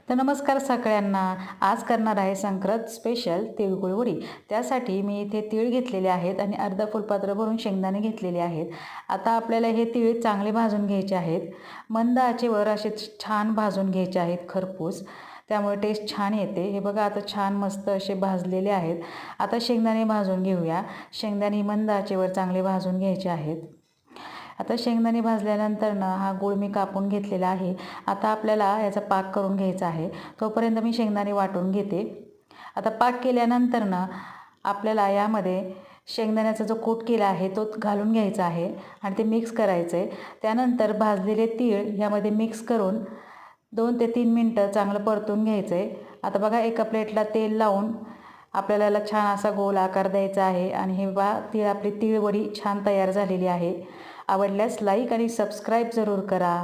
तर नमस्कार सगळ्यांना. आज करणार आहे संक्रांत स्पेशल तिळगुळ वडी. त्यासाठी मी इथे तीळ घेतलेले आहेत आणि अर्धा फुलपात्र भरून शेंगदाणे घेतलेले आहेत. आता आपल्याला हे तीळ चांगले भाजून घ्यायचे आहेत. मंद आचेवर असे छान भाजून घ्यायचे आहेत खरपूस, त्यामुळे टेस्ट छान येते. हे बघा आता छान मस्त असे भाजलेले आहेत. आता शेंगदाणे भाजून घेऊया. शेंगदाणे मंद आचेवर चांगले भाजून घ्यायचे आहेत. आता शेंगदाणे भाजल्यानंतर हा गूळ मी कापून घेतलेला आहे. आता आपल्याला याचा पाक करून घ्यायचा आहे. तोपर्यंत मी शेंगदाणे वाटून घेते. आता पाक केल्यानंतर आपल्याला यामध्ये शेंगदाण्याचा जो कूट केला आहे तो घालून घ्यायचा आहे आणि ते मिक्स करायचं आहे. त्यानंतर भाजलेले तीळ यामध्ये मिक्स करून 2 ते 3 मिनटं चांगलं परतून घ्यायचं आहे. आता बघा एका प्लेटला तेल लावून आपल्याला याला छान असा गोल आकार द्यायचा आहे आणि हे आपली तीळ वडी छान तयार झालेली आहे. आवडल्यास लाईक आणि सबस्क्राईब जरूर करा.